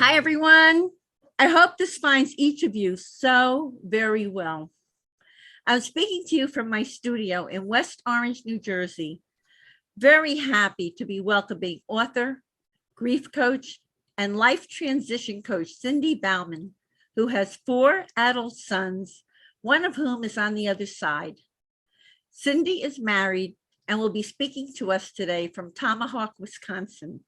Hi, everyone. I hope this finds each of you so very well. I'm speaking to you from my studio in West Orange, New Jersey. Very happy to be welcoming author, grief coach, and life transition coach Cindy Baumann, who has 4 adult sons, one of whom is on the other side. Cindy is married and will be speaking to us today from Tomahawk, Wisconsin.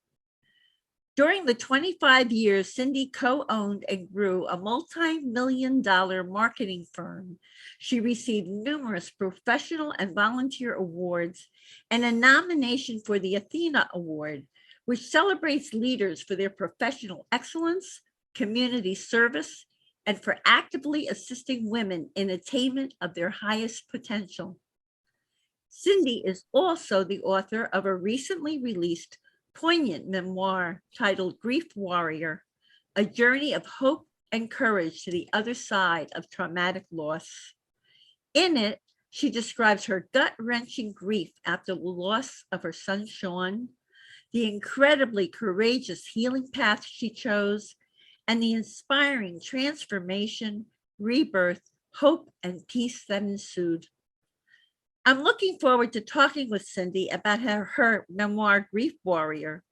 During the 25 years Cindy co-owned and grew a multi-million-dollar marketing firm, she received numerous professional and volunteer awards and a nomination for the Athena Award, which celebrates leaders for their professional excellence, community service, and for actively assisting women in attainment of their highest potential. Cindy is also the author of a recently released poignant memoir titled Grief Warrior, a journey of hope and courage to the other side of traumatic loss. In it, she describes her gut-wrenching grief after the loss of her son, Shaun, the incredibly courageous healing path she chose, and the inspiring transformation, rebirth, hope, and peace that ensued. I'm looking forward to talking with Cindy about her memoir, Grief Warrior,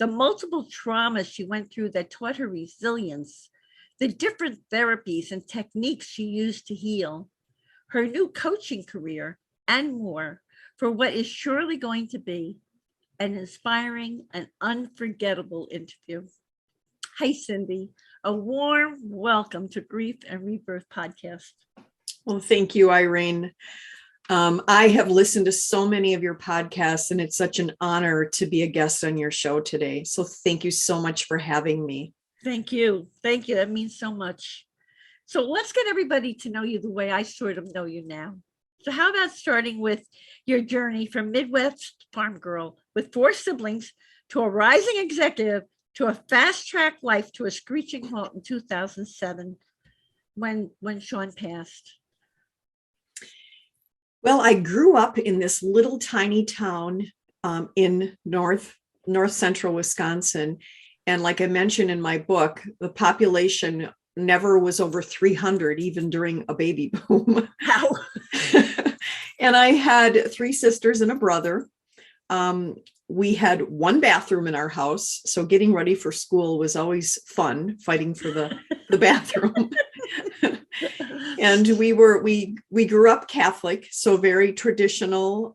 the multiple traumas she went through that taught her resilience, the different therapies and techniques she used to heal, her new coaching career, and more for what is surely going to be an inspiring and unforgettable interview. Hi, Cindy. A warm welcome to Grief and Rebirth podcast. Well, thank you, Irene. I have listened to so many of your podcasts, and it's such an honor to be a guest on your show today. So thank you so much for having me. Thank you. Thank you. That means so much. So let's get everybody to know you the way I sort of know you now. So how about starting with your journey from Midwest farm girl with 4 siblings to a rising executive to a fast-track life to a screeching halt in 2007 when Shaun passed? Well, I grew up in this little tiny town in north central Wisconsin. And like I mentioned in my book, the population never was over 300, even during a baby boom. How? And I had 3 sisters and a brother. We had 1 bathroom in our house. So getting ready for school was always fun, fighting for the bathroom. And we grew up Catholic, so very traditional,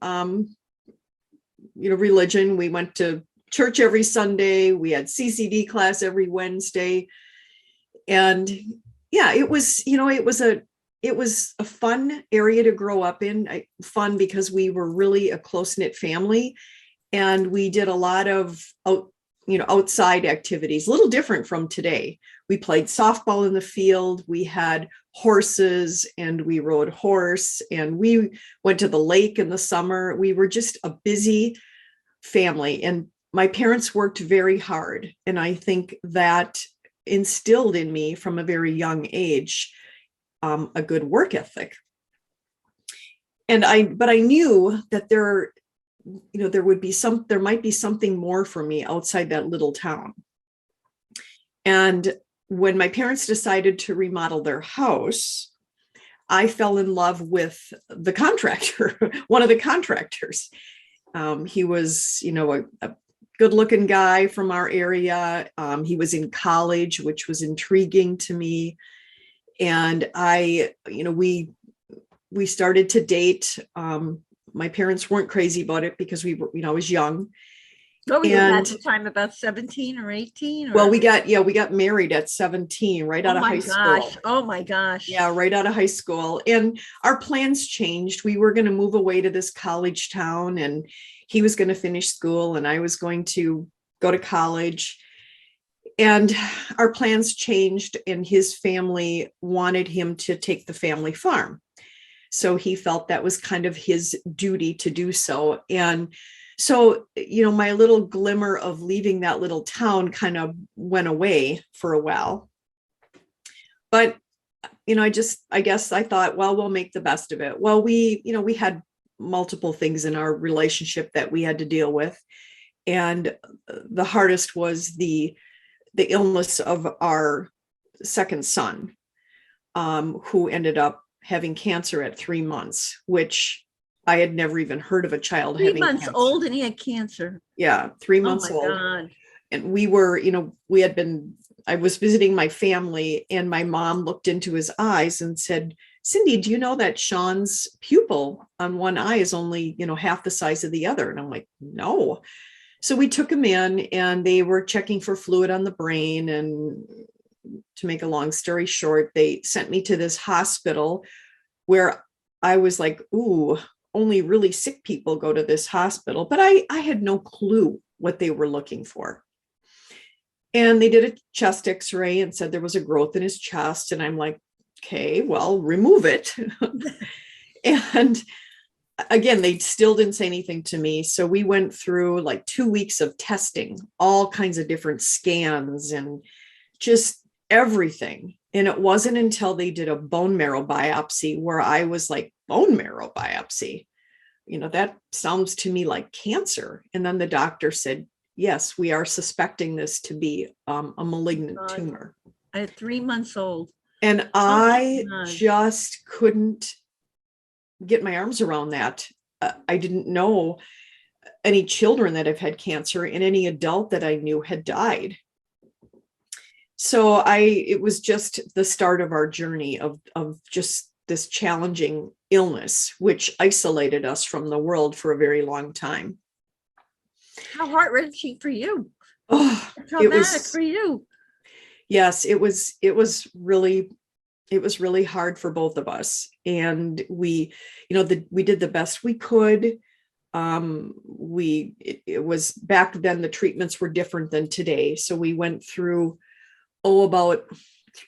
religion. We went to church every Sunday. We had CCD class every Wednesday. And yeah, it was a fun area to grow up in. Fun because we were really a close-knit family, and we did a lot of outside activities, a little different from today. We played softball in the field. We had horses and we rode horse, and we went to the lake in the summer. We were just a busy family, and my parents worked very hard. And I think that instilled in me from a very young age a good work ethic. But I knew that there might be something more for me outside that little town. And when my parents decided to remodel their house, I fell in love with the contractor, one of the contractors. He was, a good-looking guy from our area. He was in college, which was intriguing to me. And we started to date. My parents weren't crazy about it because I was young. What were you at the time, about 17 or 18? Well, we got married at 17, right out of high school. Oh my gosh. Yeah, right out of high school. And our plans changed. We were going to move away to this college town, and he was going to finish school and I was going to go to college. And our plans changed, and his family wanted him to take the family farm. So he felt that was kind of his duty to do so. And so, my little glimmer of leaving that little town kind of went away for a while. But, I guess I thought, well, we'll make the best of it. Well, we had multiple things in our relationship that we had to deal with. And the hardest was the the illness of our second son, who ended up having cancer at 3 months, which I had never even heard of a child 3 having months cancer. old and he had cancer. Yeah, 3 Oh months my old. God. And we were, I was visiting my family, and my mom looked into his eyes and said, Cindy, do you know that Shaun's pupil on one eye is only, half the size of the other? And I'm like, no. So we took him in, and they were checking for fluid on the brain. And to make a long story short, they sent me to this hospital where I was like, ooh, only really sick people go to this hospital. But I had no clue what they were looking for. And they did a chest x-ray and said there was a growth in his chest. And I'm like, okay, well, remove it. And again, they still didn't say anything to me. So we went through like 2 weeks of testing, all kinds of different scans and just everything. And it wasn't until they did a bone marrow biopsy where I was like, bone marrow biopsy? That sounds to me like cancer. And then the doctor said, yes, we are suspecting this to be a malignant tumor. At 3 months old. And I just couldn't get my arms around that. I didn't know any children that have had cancer, and any adult that I knew had died. So it was just the start of our journey of just this challenging illness, which isolated us from the world for a very long time. How heart-wrenching for you. Oh, traumatic for you. Yes, it was really hard for both of us. And we did the best we could. It was back then, the treatments were different than today. So we went through, about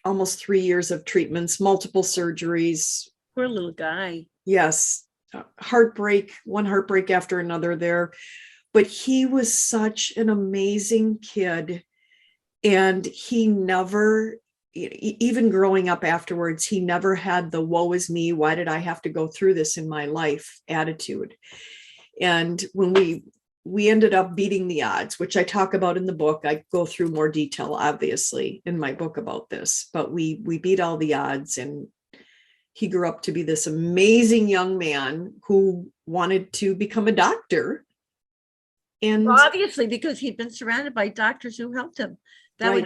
almost 3 years of treatments, multiple surgeries. Poor little guy. Yes. One heartbreak after another there. But he was such an amazing kid. And he never, even growing up afterwards, he never had the woe is me, why did I have to go through this in my life attitude. And when we ended up beating the odds, which I talk about in the book, I go through more detail, obviously, in my book about this, but we beat all the odds, and he grew up to be this amazing young man who wanted to become a doctor. And well, obviously, because he'd been surrounded by doctors who helped him. That right.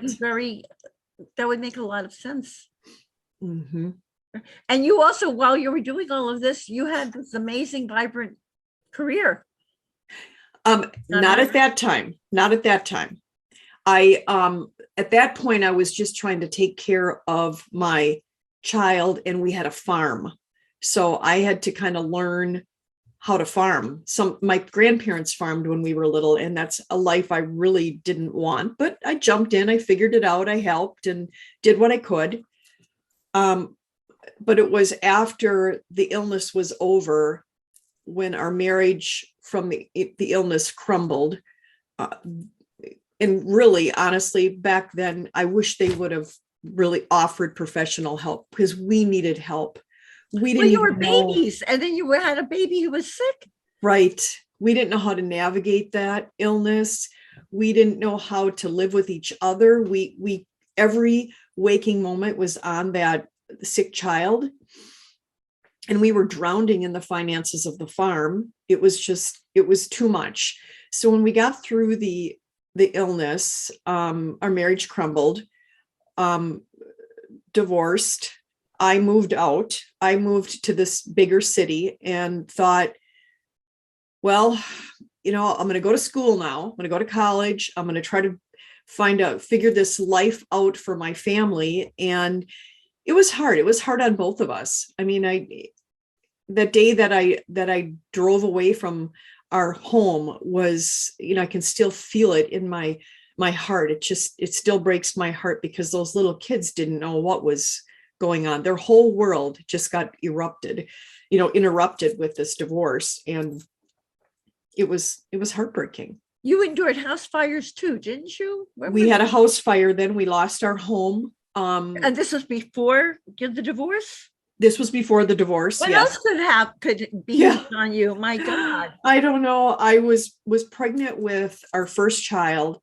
That would make a lot of sense. Mm-hmm. And you also, while you were doing all of this, you had this amazing, vibrant career. Not at that time. At that point, I was just trying to take care of my child, and we had a farm. So I had to kind of learn how to farm. My grandparents farmed when we were little, and that's a life I really didn't want, but I jumped in, I figured it out, I helped and did what I could. But it was after the illness was over, when our marriage from the illness crumbled. And really, honestly, back then, I wish they would have really offered professional help, because we needed help. You were babies, and then you had a baby who was sick. Right. We didn't know how to navigate that illness. We didn't know how to live with each other. We every waking moment was on that sick child, and we were drowning in the finances of the farm. It was too much. So when we got through the illness, our marriage crumbled, divorced. I moved out. I moved to this bigger city and thought, well, I'm going to go to school now. I'm going to go to college. I'm going to try to figure this life out for my family. And it was hard. It was hard on both of us. I mean, that day that I drove away from our home was, I can still feel it in my heart. It still breaks my heart, because those little kids didn't know what was going on. Their whole world just got interrupted with this divorce. And it was heartbreaking. You endured house fires too, didn't you? We had a house fire. Then we lost our home. And this was before the divorce? This was before the divorce. What yes. else could be on you? My God. I don't know. I was pregnant with our first child,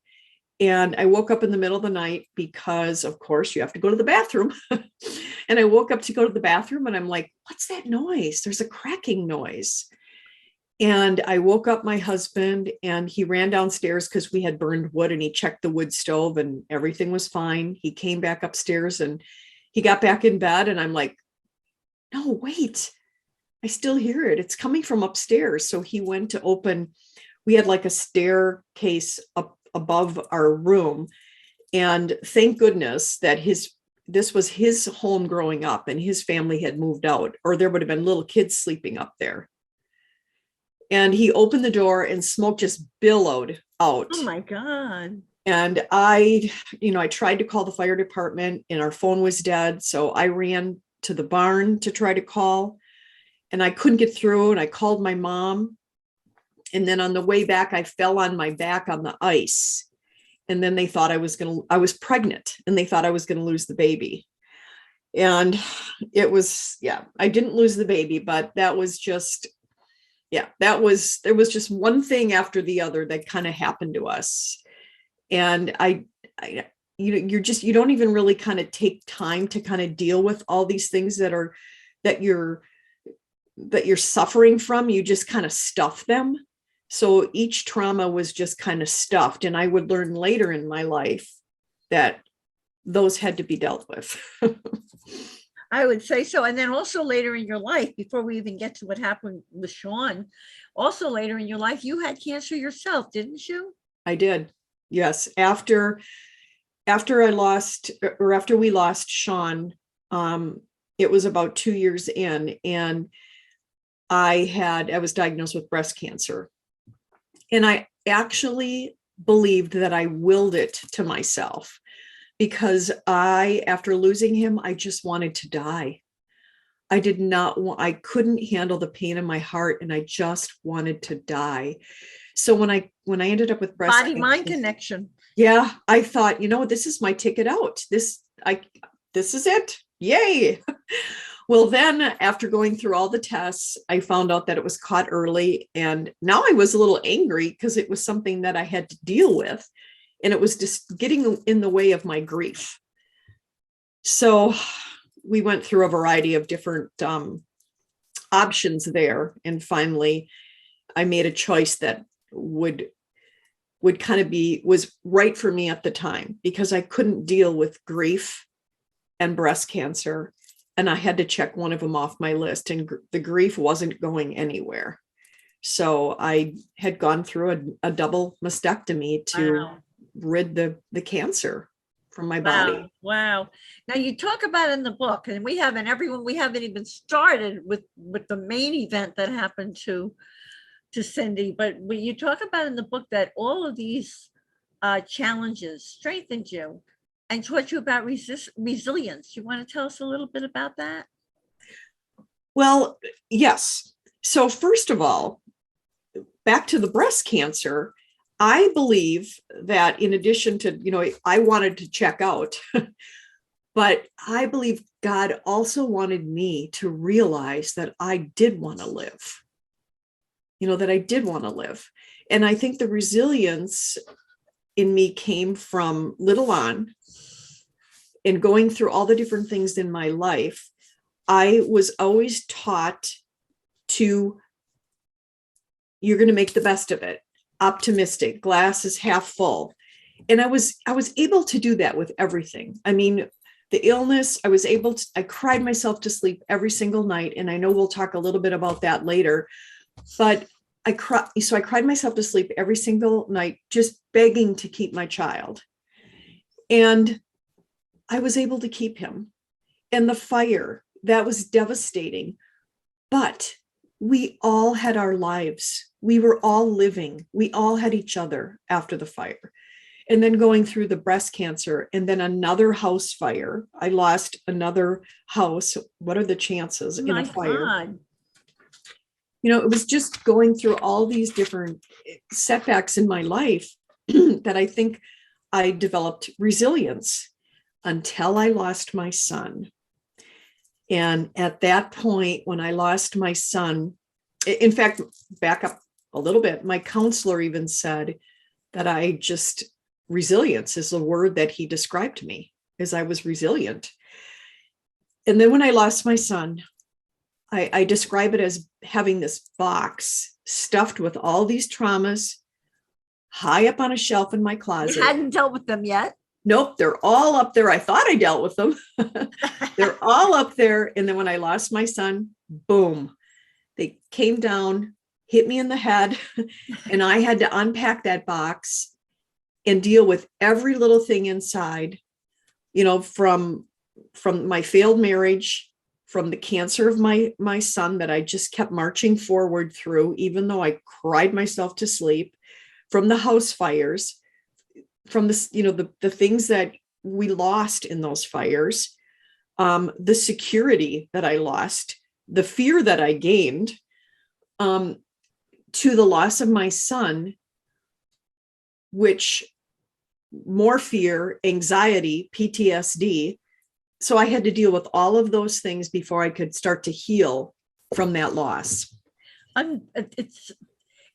And I woke up in the middle of the night because, of course, you have to go to the bathroom. And I woke up to go to the bathroom and I'm like, what's that noise? There's a cracking noise. And I woke up my husband and he ran downstairs because we had burned wood, and he checked the wood stove and everything was fine. He came back upstairs and he got back in bed, and I'm like, no, wait, I still hear it. It's coming from upstairs. So he went to open, we had like a staircase up above our room. And thank goodness that this was his home growing up, and his family had moved out, or there would have been little kids sleeping up there. And he opened the door and smoke just billowed out. Oh my God. And I tried to call the fire department and our phone was dead. So I ran to the barn to try to call, and I couldn't get through. And I called my mom. And then on the way back, I fell on my back on the ice. And then they thought I was pregnant, and they thought I was going to lose the baby. And it was, I didn't lose the baby, but that was just, there was just one thing after the other that kind of happened to us. And you don't even really kind of take time to kind of deal with all these things that you're suffering from. You just kind of stuff them. So each trauma was just kind of stuffed. And I would learn later in my life that those had to be dealt with. I would say so. And then also later in your life, before we even get to what happened with Shaun, also later in your life, you had cancer yourself, didn't you? I did. Yes. After we lost Shaun, it was about 2 years in, and I was diagnosed with breast cancer. And I actually believed that I willed it to myself, because after losing him, I just wanted to die. I couldn't handle the pain in my heart, and I just wanted to die. So when I ended up with breast cancer, body-mind connection. Yeah, I thought, this is my ticket out. This is it. Yay. Well, then after going through all the tests, I found out that it was caught early. And now I was a little angry because it was something that I had to deal with. And it was just getting in the way of my grief. So we went through a variety of different options there. And finally, I made a choice that would kind of was right for me at the time, because I couldn't deal with grief and breast cancer. And I had to check one of them off my list, and the grief wasn't going anywhere. So I had gone through a double mastectomy to rid the cancer from my body. Wow. Now you talk about in the book, and we haven't even started with the main event that happened to Cindy, but you talk about in the book that all of these challenges strengthened you and taught you about resilience. You want to tell us a little bit about that? Well, yes. So first of all, back to the breast cancer, I believe that in addition to, I wanted to check out, but I believe God also wanted me to realize that I did want to live. That I did want to live. And I think the resilience in me came from little on, and going through all the different things in my life. I was always taught you're going to make the best of it. Optimistic, glass is half full. And I was able to do that with everything. I mean, the illness, I cried myself to sleep every single night. And I know we'll talk a little bit about that later. But I cried myself to sleep every single night, just begging to keep my child. And I was able to keep him. And the fire, that was devastating. But we all had our lives. We were all living. We all had each other after the fire. And then going through the breast cancer, and then another house fire. I lost another house. What are the chances in a fire? God. It was just going through all these different setbacks in my life that I think I developed resilience until I lost my son. And at that point, when I lost my son, in fact, back up a little bit, my counselor even said that I just resilience is the word that he described to me, as I was resilient. And then when I lost my son, I describe it as having this box stuffed with all these traumas high up on a shelf in my closet. You hadn't dealt with them yet? Nope, they're all up there. I thought I dealt with them. They're all up there. And then when I lost my son, boom, they came down, hit me in the head, and I had to unpack that box and deal with every little thing inside, from my failed marriage, from the cancer of my son that I just kept marching forward through, even though I cried myself to sleep, from the house fires, from this, the things that we lost in those fires, the security that I lost, the fear that I gained, to the loss of my son, which more fear, anxiety, PTSD. So I had to deal with all of those things before I could start to heal from that loss.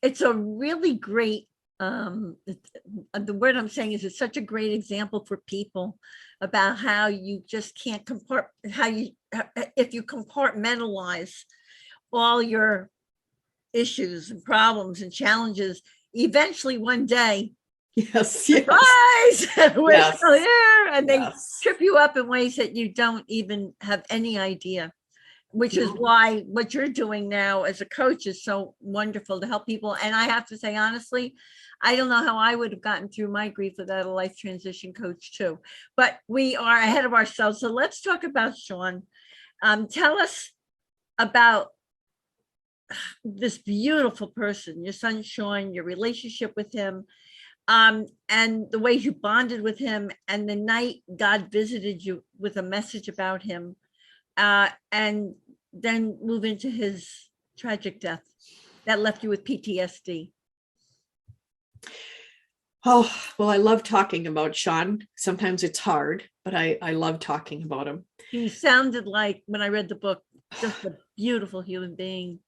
It's a really great, the word I'm saying is it's such a great example for people about how you just can't if you compartmentalize all your issues and problems and challenges, eventually one day, yes, surprise, we're still here, and they trip you up in ways that you don't even have any idea, which is why what you're doing now as a coach is so wonderful to help people. And I have to say, honestly, I don't know how I would have gotten through my grief without a life transition coach too, but we are ahead of ourselves. So let's talk about Shaun. Tell us about this beautiful person, your son, Shaun, your relationship with him, and the way you bonded with him, and the night God visited you with a message about him, and then move into his tragic death that left you with PTSD. Oh, well, I love talking about Shaun. Sometimes it's hard, but I love talking about him. He sounded like, when I read the book, just a beautiful human being.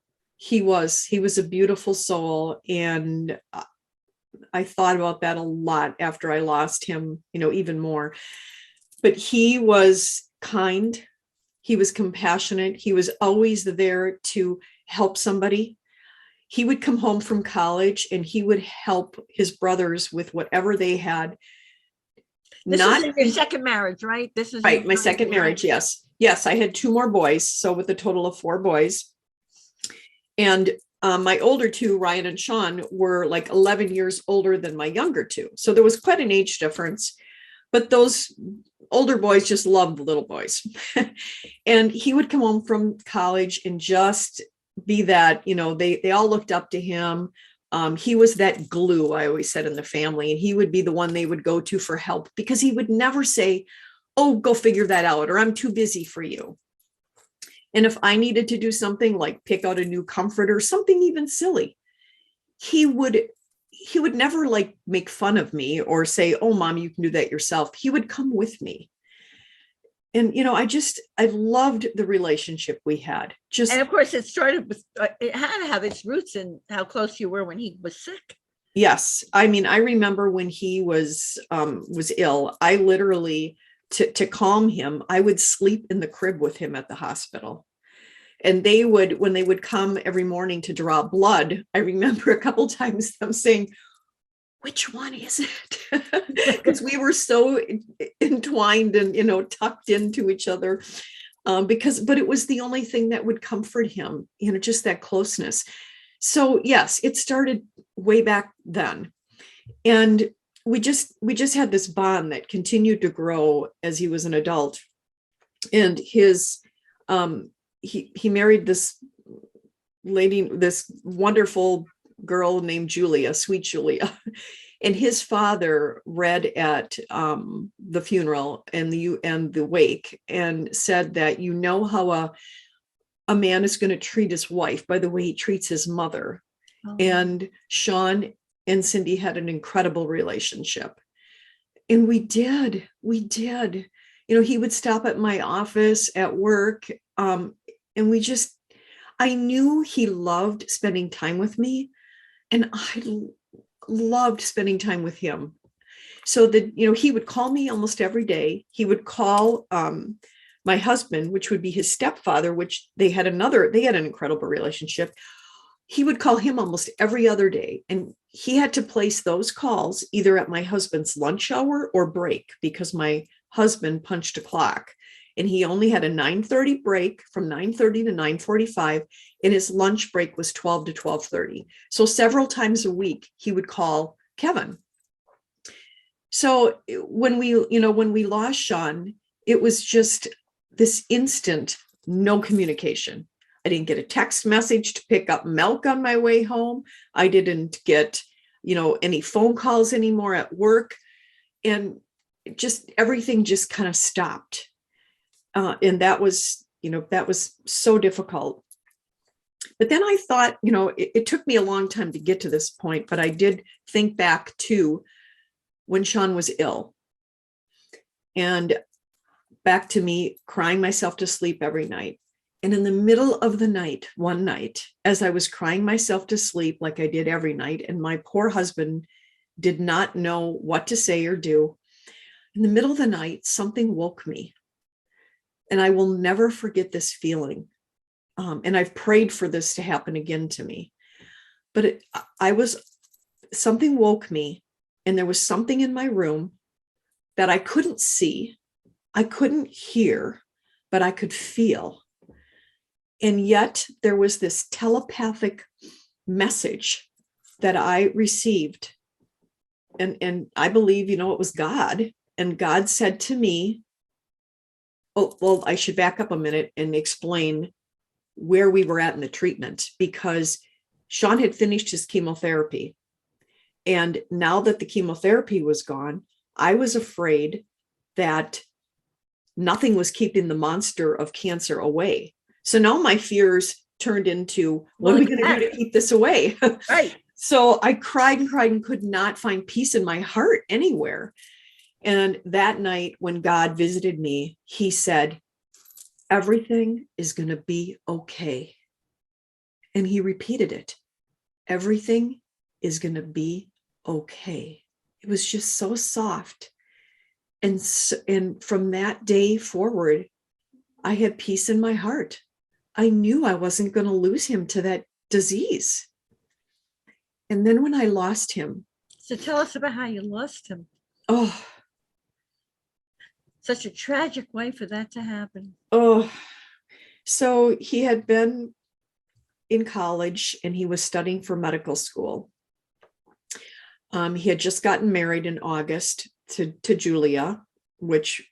He was a beautiful soul. And I thought about that a lot after I lost him, even more. But he was kind. He was compassionate. He was always there to help somebody. He would come home from college and he would help his brothers with whatever they had. This is your second marriage, right? This is right. My second marriage. Yes. Yes. I had 2 more boys. So with a total of 4 boys. And my older 2, Ryan and Shaun, were like 11 years older than my younger 2. So there was quite an age difference, but those older boys just loved the little boys. And he would come home from college and just be that, they all looked up to him. He was that glue, I always said, in the family, and he would be the one they would go to for help, because he would never say, oh, go figure that out, or I'm too busy for you. And if I needed to do something like pick out a new comfort or something even silly, he would never like make fun of me or say, oh, Mom, you can do that yourself. He would come with me. And, I loved the relationship we had. And of course, it started with, it had to have its roots in how close you were when he was sick. Yes. I mean, I remember when he was ill, I literally, to calm him, I would sleep in the crib with him at the hospital. And when they would come every morning to draw blood, I remember a couple times them saying, which one is it? Because we were so entwined and, tucked into each other, but it was the only thing that would comfort him, just that closeness. So yes, it started way back then. And we just had this bond that continued to grow as he was an adult. And his, he married this lady, this wonderful girl named Julia, sweet Julia. And his father read at the funeral and the wake and said that, how a man is going to treat his wife by the way he treats his mother. Oh. And Shaun and Cindy had an incredible relationship. And we did. He would stop at my office at work. And I knew he loved spending time with me. And I loved spending time with him. So that, he would call me almost every day. He would call my husband, which would be his stepfather, which they had an incredible relationship. He would call him almost every other day. And he had to place those calls either at my husband's lunch hour or break, because my husband punched a clock and he only had a 9:30 break, from 9:30 to 9:45. And his lunch break was 12 to 12:30. So several times a week, he would call Kevin. So when we lost Shaun, it was just this instant, no communication. I didn't get a text message to pick up milk on my way home. I didn't get, any phone calls anymore at work. And just everything just kind of stopped. And that was so difficult. But then I thought, it took me a long time to get to this point, but I did think back to when Shaun was ill, and back to me crying myself to sleep every night. And in the middle of the night, one night, as I was crying myself to sleep, like I did every night, and my poor husband did not know what to say or do, in the middle of the night, something woke me. And I will never forget this feeling. And I've prayed for this to happen again to me. But something woke me, and there was something in my room that I couldn't see, I couldn't hear, but I could feel. And yet there was this telepathic message that I received. And I believe, it was God. And God said to me, oh, well, I should back up a minute and explain where we were at in the treatment, because Shaun had finished his chemotherapy. And now that the chemotherapy was gone, I was afraid that nothing was keeping the monster of cancer away. So now my fears turned into, what are we going to do to keep this away? Right. So I cried and cried and could not find peace in my heart anywhere. And that night when God visited me, he said, everything is going to be okay. And he repeated it. Everything is going to be okay. It was just so soft. And from that day forward, I had peace in my heart. I knew I wasn't going to lose him to that disease. And then when I lost him. So tell us about how you lost him. Oh. Such a tragic way for that to happen. Oh. So he had been in college and he was studying for medical school. He had just gotten married in August to Julia, which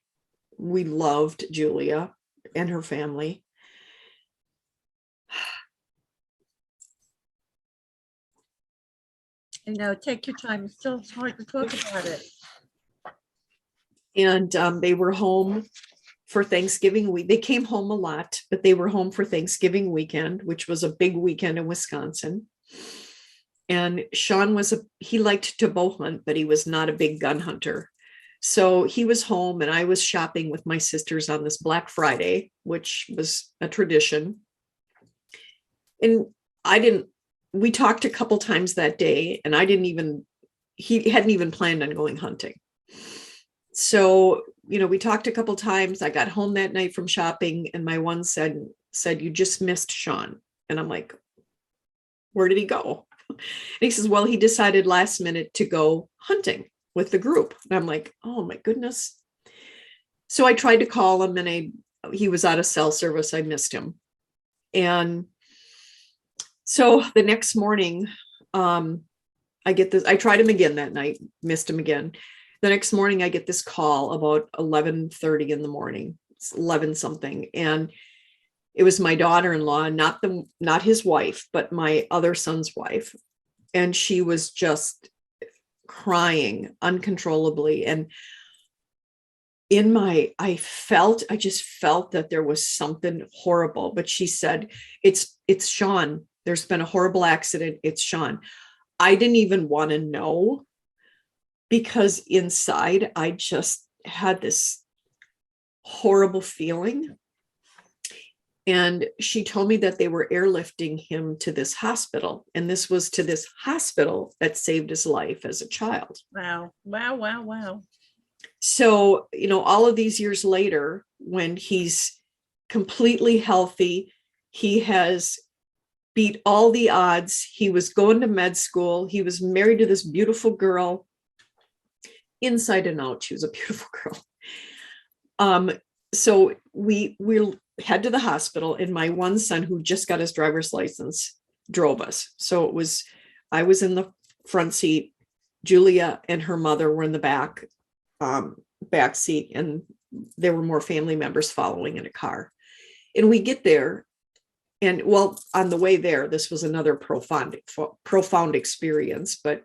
we loved Julia and her family. Take your time. It's still hard to talk about it. And they were home for Thanksgiving week. They came home a lot, but they were home for Thanksgiving weekend, which was a big weekend in Wisconsin. And Shaun he liked to bow hunt, but he was not a big gun hunter. So he was home and I was shopping with my sisters on this Black Friday, which was a tradition. And we talked a couple times that day, and he hadn't even planned on going hunting. So, we talked a couple times. I got home that night from shopping and my one said, you just missed Shaun. And I'm like, where did he go? And he says, well, he decided last minute to go hunting with the group. And I'm like, oh my goodness. So I tried to call him and he was out of cell service. I missed him. And so the next morning, I tried him again that night, missed him again. The next morning I get this call about 11:30 in the morning. It's 11 something. And it was my daughter-in-law, not his wife, but my other son's wife. And she was just crying uncontrollably. And I just felt that there was something horrible, but she said, it's Shaun. There's been a horrible accident. It's Shaun. I didn't even want to know, because inside I just had this horrible feeling. And she told me that they were airlifting him to this hospital. And this was to this hospital that saved his life as a child. Wow. Wow. Wow. Wow. So, all of these years later, when he's completely healthy, he has beat all the odds. He was going to med school. He was married to this beautiful girl. Inside and out, she was a beautiful girl. So we head to the hospital, and my one son, who just got his driver's license, drove us. So I was in the front seat. Julia and her mother were in the back seat, and there were more family members following in a car. And we get there, and on the way there, this was another profound experience. But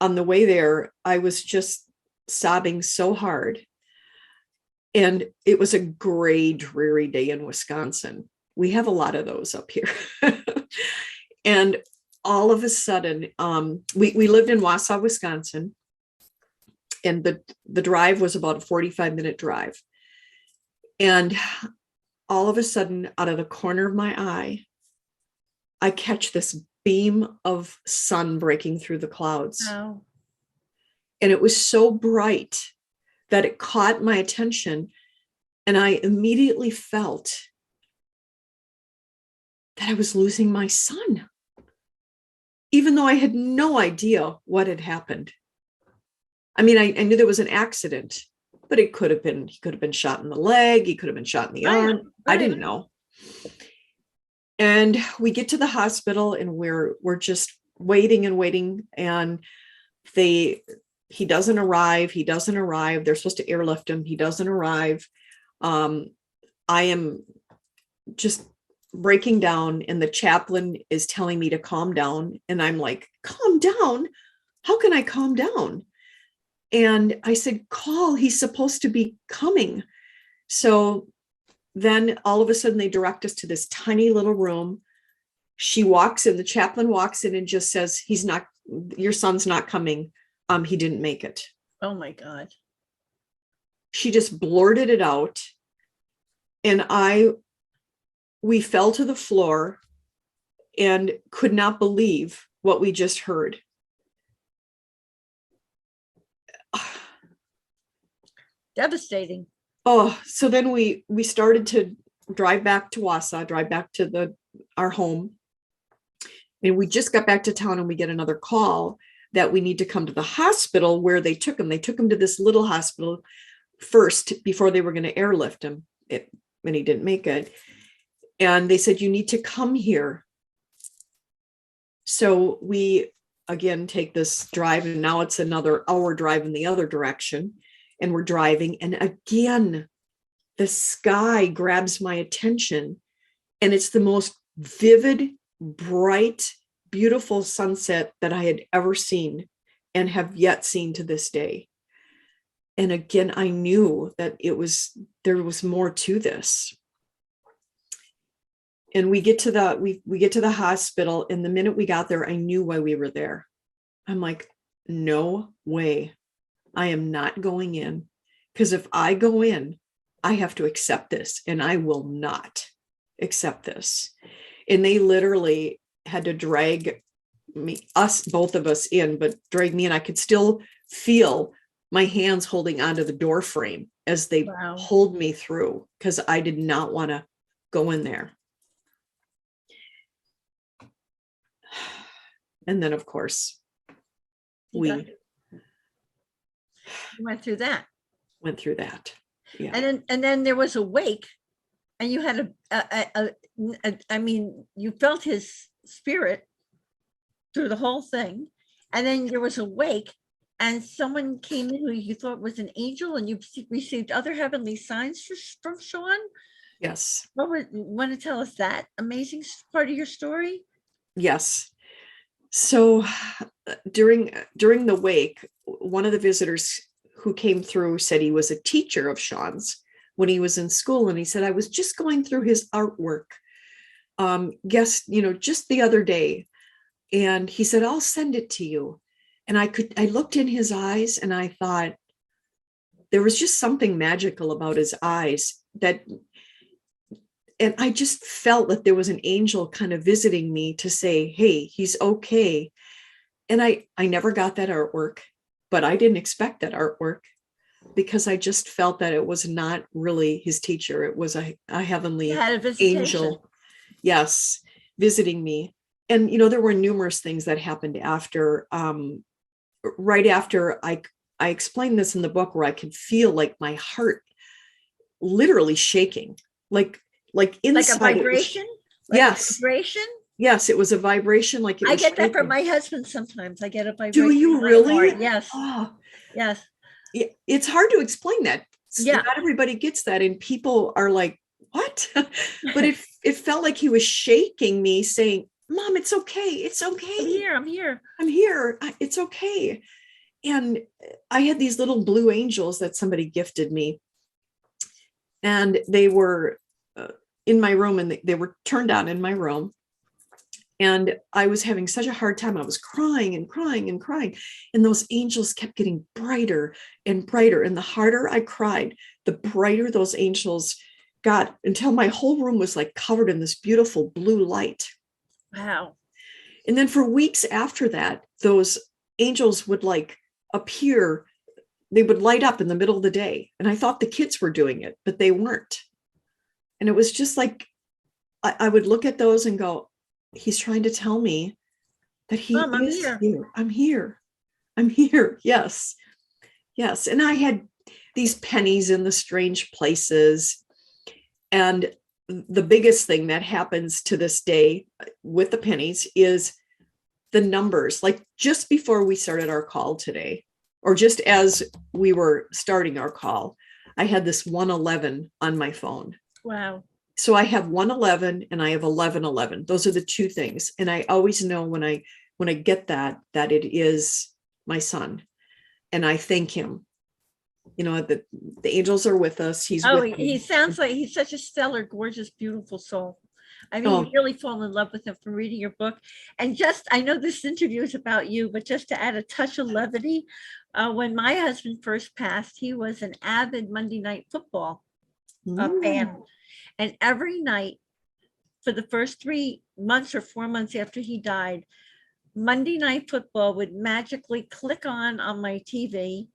on the way there, I was just sobbing so hard. And it was a gray, dreary day in Wisconsin. We have a lot of those up here. And all of a sudden, we lived in Wausau, Wisconsin. And the drive was about a 45-minute drive. And all of a sudden, out of the corner of my eye, I catch this beam of sun breaking through the clouds. Wow. And it was so bright that it caught my attention. And I immediately felt that I was losing my son, even though I had no idea what had happened. I mean, I knew there was an accident, but he could have been shot in the leg. He could have been shot in the arm. Right. I didn't know. And we get to the hospital, and we're just waiting and waiting. And he doesn't arrive. They're supposed to airlift him. He doesn't arrive. I am just breaking down, and the chaplain is telling me to calm down. And I'm like, calm down? How can I calm down? And I said, call, he's supposed to be coming. So then all of a sudden they direct us to this tiny little room. She walks in, the chaplain walks in and just says, your son's not coming. He didn't make it. Oh my God. She just blurted it out. And we fell to the floor and could not believe what we just heard. Devastating. Oh, so then we started to drive back to Wausau, drive back to our home. And we just got back to town, and we get another call that we need to come to the hospital where they took him. They took him to this little hospital first before they were going to airlift him, and he didn't make it. And they said, you need to come here. So we, again, take this drive, and now it's another hour drive in the other direction. And we're driving, and again, the sky grabs my attention, and it's the most vivid, bright, beautiful sunset that I had ever seen and have yet seen to this day. And again, I knew that there was more to this. And we get to the hospital, and the minute we got there, I knew why we were there. I'm like, no way. I am not going in, because if I go in, I have to accept this, and I will not accept this. And they literally had to drag both of us in, but drag me in. I could still feel my hands holding onto the door frame as they pulled me through, because I did not want to go in there. And then, of course, we went through that. Yeah. And then there was a wake, and you had you felt his spirit through the whole thing. And then there was a wake, and someone came in who you thought was an angel, and you received other heavenly signs from Shaun. Yes. Want to tell us that amazing part of your story? Yes. So during the wake, one of the visitors who came through said he was a teacher of Shaun's when he was in school. And he said, I was just going through his artwork, just the other day. And he said, I'll send it to you. And I looked in his eyes, and I thought there was just something magical about his eyes that and I just felt that there was an angel kind of visiting me to say, hey, he's okay. And I never got that artwork, but I didn't expect that artwork, because I just felt that it was not really his teacher. It was a You heavenly had a visitation. angel. Yes, visiting me. And, there were numerous things that happened after, right after I explained this in the book, where I could feel like my heart literally shaking, like inside. Like a vibration? Like Yes. a vibration? Yes, it was a vibration. Like it I was get that shaking. from my husband sometimes. I get a vibration. Do you in my really? heart. Yes. Oh, Yes. it's hard to explain that. Yeah. Not everybody gets that, and people are like, what? But it felt like he was shaking me, saying, Mom, it's okay. It's okay. I'm here. I'm here. I'm here. It's okay. And I had these little blue angels that somebody gifted me, and they were in my room, and they were turned on in my room. And I was having such a hard time. I was crying and crying and crying. And those angels kept getting brighter and brighter. And the harder I cried, the brighter those angels got, until my whole room was like covered in this beautiful blue light. Wow. And then for weeks after that, those angels would like appear. They would light up in the middle of the day. And I thought the kids were doing it, but they weren't. And it was just like, I would look at those and go, he's trying to tell me that he Mom, I'm is here. here. I'm here. I'm here. Yes. Yes. And I had these pennies in the strange places. And the biggest thing that happens to this day with the pennies is the numbers. Like just before we started our call today, or just as we were starting our call, I had this 111 on my phone. Wow. So I have 111 and I have 1111. Those are the two things. And I always know when I get that it is my son. And I thank him. The angels are with us. He sounds like he's such a stellar, gorgeous, beautiful soul. I mean, you really fall in love with him from reading your book. And I know this interview is about you, but just to add a touch of levity, when my husband first passed, he was an avid Monday Night Football fan. And every night for the first 3 months or 4 months after he died, Monday Night Football would magically click on my TV,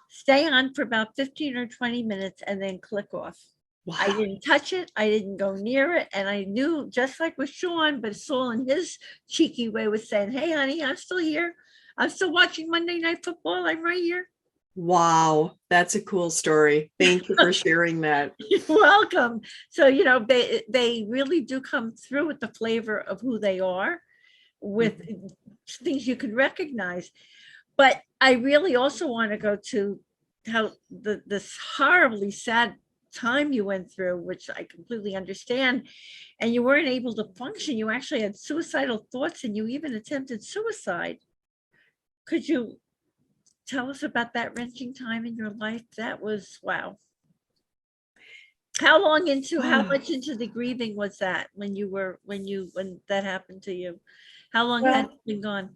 stay on for about 15 or 20 minutes, and then click off. Wow. I didn't touch it. I didn't go near it. And I knew, just like with Shaun, but Saul in his cheeky way was saying, hey, honey, I'm still here. I'm still watching Monday Night Football. I'm right here. Wow, that's a cool story. Thank you for sharing that. You're welcome. So, they really do come through with the flavor of who they are, with things you can recognize. But I really also want to go to how this horribly sad time you went through, which I completely understand, and you weren't able to function. You actually had suicidal thoughts, and you even attempted suicide. Could you tell us about that wrenching time in your life? That was, wow. How much into the grieving was that when that happened to you? How long had it been gone?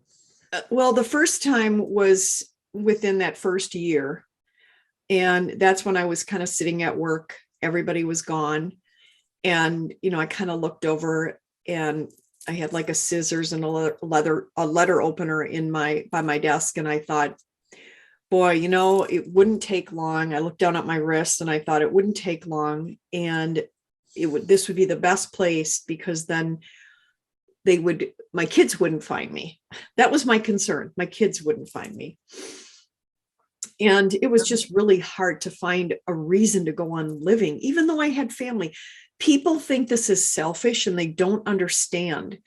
Well, the first time was within that first year. And that's when I was kind of sitting at work. Everybody was gone. And, I kind of looked over, and I had like a scissors and a letter opener by my desk. And I thought, boy, it wouldn't take long. I looked down at my wrist and I thought it wouldn't take long. And this would be the best place, because then my kids wouldn't find me. That was my concern. My kids wouldn't find me. And it was just really hard to find a reason to go on living, even though I had family. People think this is selfish and they don't understand.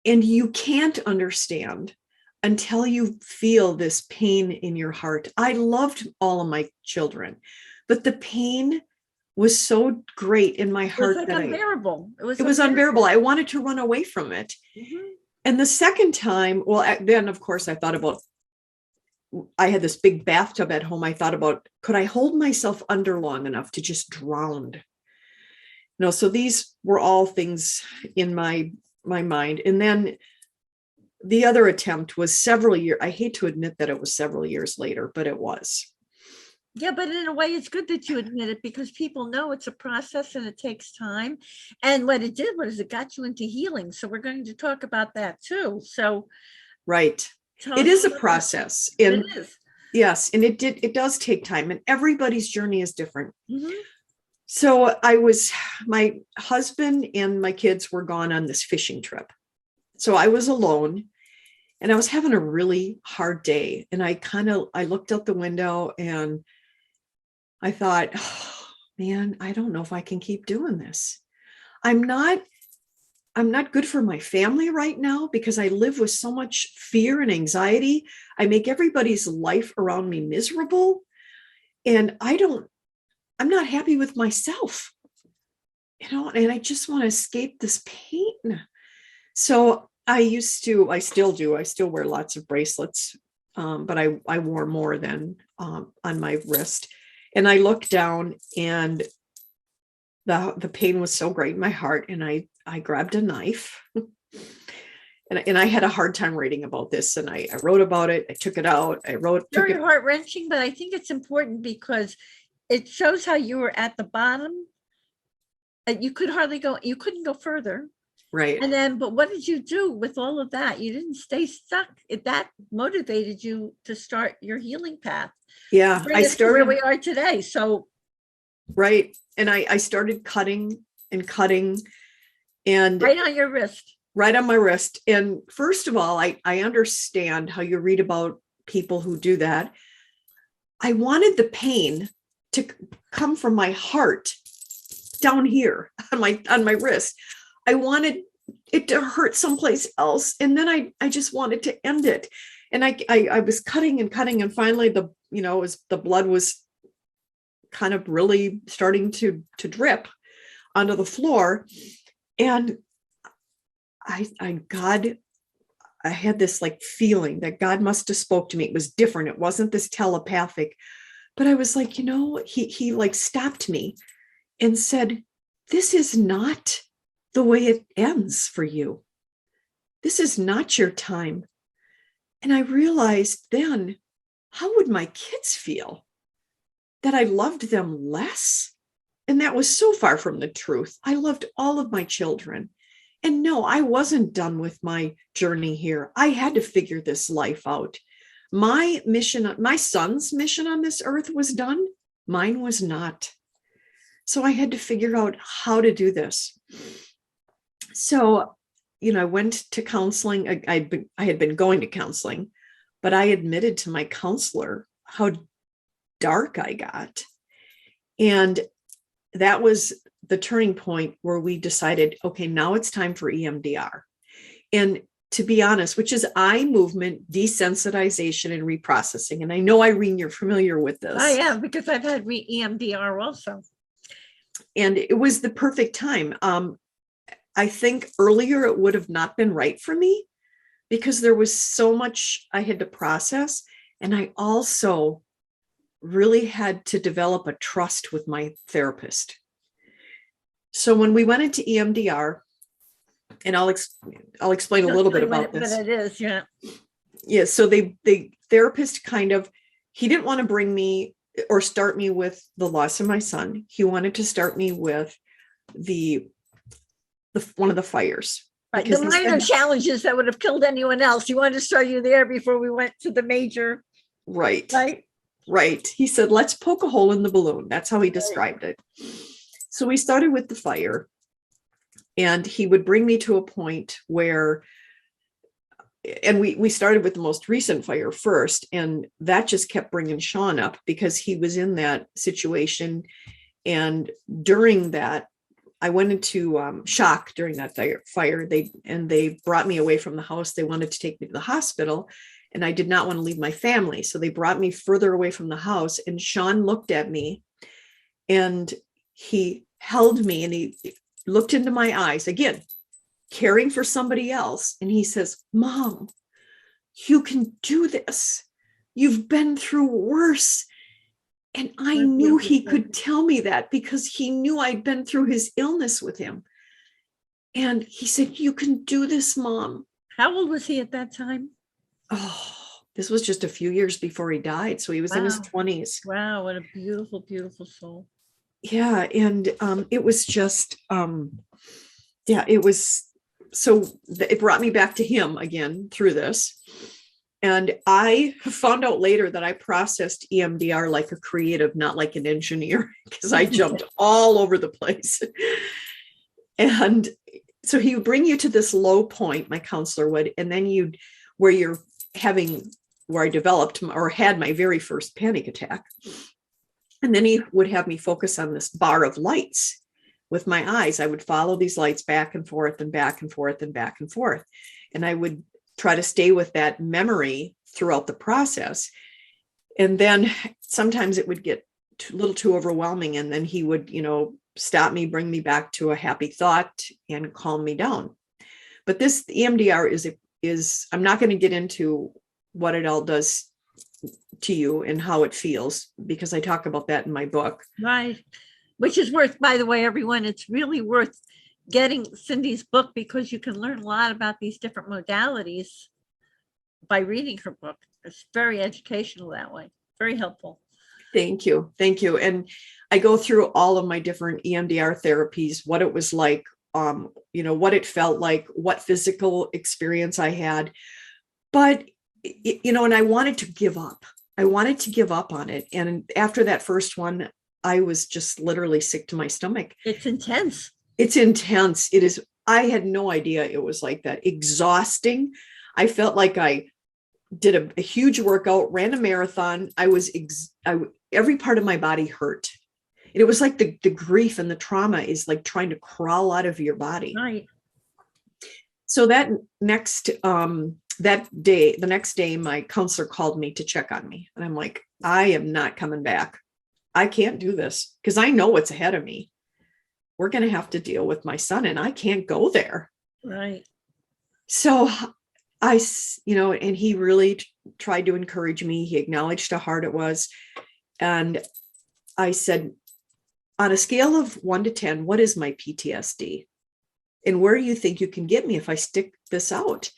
And you can't understand until you feel this pain in your heart. I loved all of my children, but the pain was so great in my heart. It was unbearable. It was unbearable. I wanted to run away from it. Mm-hmm. And the second time, then of course I had this big bathtub at home. I thought about, could I hold myself under long enough to just drown? So these were all things in my mind. And then the other attempt was several years. I hate to admit that it was several years later, but it was. Yeah, but in a way, it's good that you admit it because people know it's a process and it takes time. And what it did was it got you into healing. So we're going to talk about that too. So Right. tell It us is a about that. process. It And is. yes, and it does take time, and everybody's journey is different. Mhm. So my husband and my kids were gone on this fishing trip. So I was alone and I was having a really hard day. And I looked out the window and I thought, oh, man, I don't know if I can keep doing this. I'm not good for my family right now because I live with so much fear and anxiety. I make everybody's life around me miserable. And I'm not happy with myself, and I just want to escape this pain. So I still do. I still wear lots of bracelets, but I wore more than on my wrist. And I looked down and the pain was so great in my heart. And I grabbed a knife and I had a hard time writing about this. And I wrote about it. I took it out. Very heart wrenching, but I think it's important because it shows how you were at the bottom. You couldn't go further. Right. And then, but what did you do with all of that? You didn't stay stuck. That motivated you to start your healing path. Yeah. Bring us to where we are today. So, right. And I started cutting and cutting and right on your wrist. Right on my wrist. And first of all, I understand how you read about people who do that. I wanted the pain to come from my heart down here on my wrist. I wanted it to hurt someplace else. And then I just wanted to end it. And I was cutting and cutting. And finally the blood was kind of really starting to drip onto the floor. And I had this like feeling that God must have spoke to me. It was different. It wasn't this telepathic, but I was like, he like stopped me and said, this is not the way it ends for you. This is not your time. And I realized then, how would my kids feel that I loved them less? And that was so far from the truth. I loved all of my children. And no, I wasn't done with my journey here. I had to figure this life out. My son's mission on this earth was done. Mine was not. So I had to figure out how to do this. So, I went to counseling. I had been going to counseling, but I admitted to my counselor how dark I got. And that was the turning point where we decided, okay, now it's time for EMDR. And to be honest, which is eye movement, desensitization, and reprocessing. And I know, Irene, you're familiar with this. I am, because I've had EMDR also. And it was the perfect time. I think earlier it would have not been right for me because there was so much I had to process. And I also really had to develop a trust with my therapist. So when we went into EMDR, and I'll explain a little bit about this. But it is, yeah. Yeah. So the therapist he didn't want to bring me or start me with the loss of my son. He wanted to start me with the one of the fires. Right. The minor challenges that would have killed anyone else. He wanted to start you there before we went to the major. Right. Right. Right. He said, let's poke a hole in the balloon. That's how he described it. So we started with the fire, and he would bring me to a point where, and we started with the most recent fire first, and that just kept bringing Shaun up because he was in that situation. And during that, I went into shock during that fire. They brought me away from the house. They wanted to take me to the hospital, and I did not want to leave my family. So they brought me further away from the house, and Shaun looked at me and he held me and he looked into my eyes again, caring for somebody else. And he says, Mom, you can do this. You've been through worse. And I knew he could tell me that because he knew I'd been through his illness with him. And he said, you can do this, Mom. How old was he at that time? Oh, This was just a few years before he died. So he was in his Wow. 20s. Wow, what a beautiful, beautiful soul. Yeah. And it was just, yeah, it was, so it brought me back to him again through this. And I found out later that I processed EMDR like a creative, not like an engineer, because I jumped all over the place. And so he would bring you to this low point, my counselor would, and then where I developed or had my very first panic attack. And then he would have me focus on this bar of lights with my eyes. I would follow these lights back and forth and back and forth and back and forth. And I would try to stay with that memory throughout the process. And then sometimes it would get a little too overwhelming. And then he would, stop me, bring me back to a happy thought and calm me down. But this EMDR is I'm not going to get into what it all does to you and how it feels, because I talk about that in my book. Right. Which is worth, by the way, everyone, it's really worth getting Cindy's book, because you can learn a lot about these different modalities by reading her book. It's very educational that way. Very helpful. Thank you. Thank you. And I go through all of my different EMDR therapies, what it was like, what it felt like, what physical experience I had. But, and I wanted to give up. I wanted to give up on it. And after that first one, I was just literally sick to my stomach. It's intense. It's intense. It is. I had no idea it was like that. Exhausting. I felt like I did a huge workout, ran a marathon. Every part of my body hurt. And it was like the grief and the trauma is like trying to crawl out of your body. Right. So the next day, my counselor called me to check on me. And I'm like, I am not coming back. I can't do this because I know what's ahead of me. We're going to have to deal with my son and I can't go there. Right. So and he really tried to encourage me. He acknowledged how hard it was. And I said, on a scale of 1 to 10, what is my PTSD? And where do you think you can get me if I stick this out?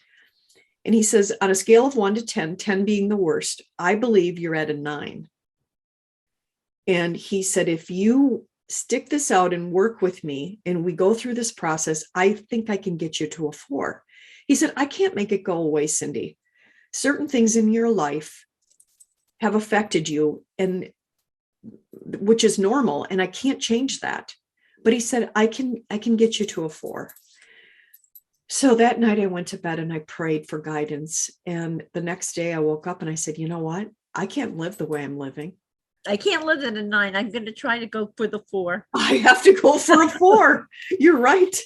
And he says, on a scale of 1 to 10, 10 being the worst, I believe you're at a 9. And he said, if you stick this out and work with me and we go through this process, I think I can get you to a 4. He said, I can't make it go away, Cindy. Certain things in your life have affected you, and which is normal, and I can't change that. But he said, I can get you to a 4. So that night I went to bed and I prayed for guidance. And the next day I woke up and I said, you know what? I can't live the way I'm living. I can't live at a 9. I'm going to try to go for the 4. I have to go for a 4. You're right.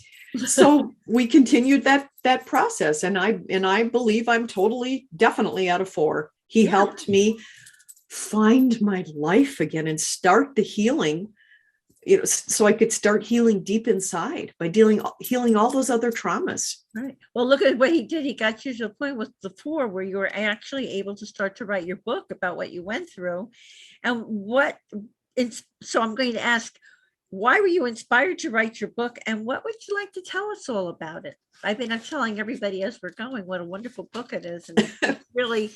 So we continued that process. And I believe I'm definitely at a 4. He helped me find my life again and start the healing, so I could start healing deep inside by healing all those other traumas. Right. Well, look at what he did. He got you to the point with the 4 where you were actually able to start to write your book about what you went through. And so I'm going to ask, why were you inspired to write your book? And what would you like to tell us all about it? I'm telling everybody as we're going what a wonderful book it is. And it's really,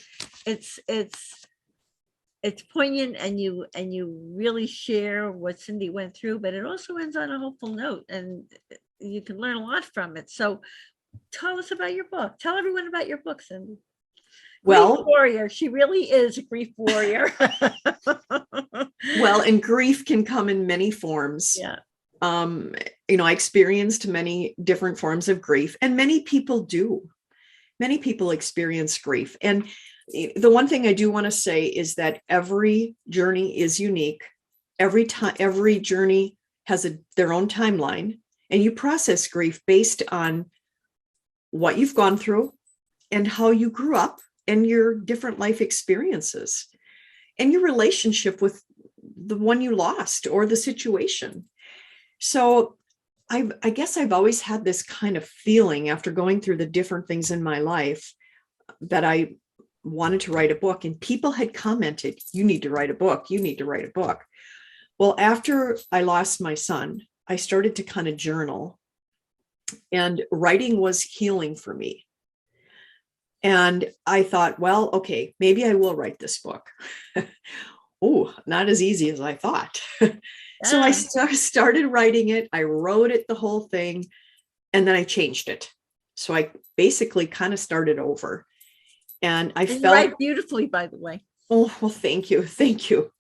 it's poignant, and you really share what Cindy went through, but it also ends on a hopeful note, and you can learn a lot from it. So tell us about your book. Tell everyone about your book, Cindy. Well, grief warrior. She really is a grief warrior. Well, and grief can come in many forms. Yeah. I experienced many different forms of grief, and many people do. Many people experience grief. And the one thing I do want to say is that every journey is unique. Every journey has their own timeline, and you process grief based on what you've gone through and how you grew up and your different life experiences and your relationship with the one you lost or the situation. So I guess I've always had this kind of feeling after going through the different things in my life that I wanted to write a book, and people had commented, you need to write a book. You need to write a book. Well, after I lost my son, I started to kind of journal, and writing was healing for me. And I thought, well, okay, maybe I will write this book. Oh, not as easy as I thought. So I started writing it. I wrote it, the whole thing, and then I changed it. So I basically kind of started over. And I You felt, write beautifully, by the way. oh, well, thank you. Thank you.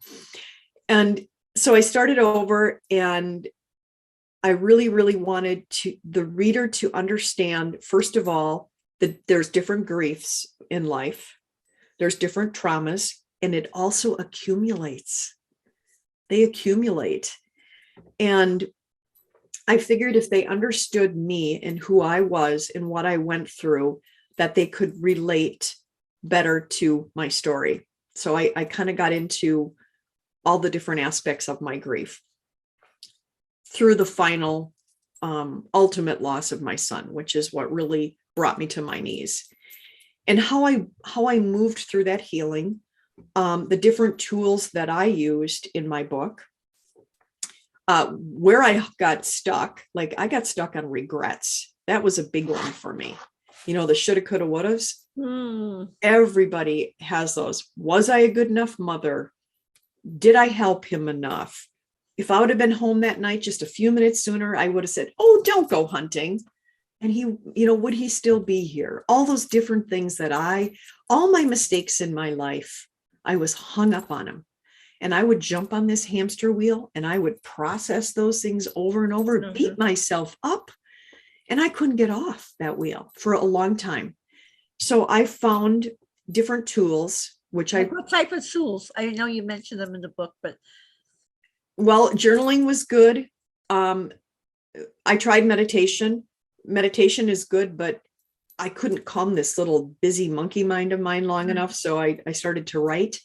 And so I started over, and I really, really wanted the reader to understand, first of all, that there's different griefs in life. There's different traumas, and it also accumulates. They accumulate. And I figured if they understood me and who I was and what I went through, that they could relate better to my story. So I kind of got into all the different aspects of my grief through the final ultimate loss of my son, which is what really brought me to my knees. And how I moved through that healing, the different tools that I used in my book, where I got stuck, like I got stuck on regrets. That was a big one for me. You know, the shoulda, coulda, wouldas. Everybody has those. Was I a good enough mother? Did I help him enough? If I would have been home that night just a few minutes sooner, I would have said, oh, don't go hunting. And he, you know, would he still be here? All those different things that all my mistakes in my life, I was hung up on them. And I would jump on this hamster wheel and I would process those things over and over, beat myself up. And I couldn't get off that wheel for a long time. So I found different tools, which what type of tools? I know you mentioned them in the book, but. Well, journaling was good. I tried meditation. Meditation is good, but I couldn't calm this little busy monkey mind of mine long enough. So I started to write.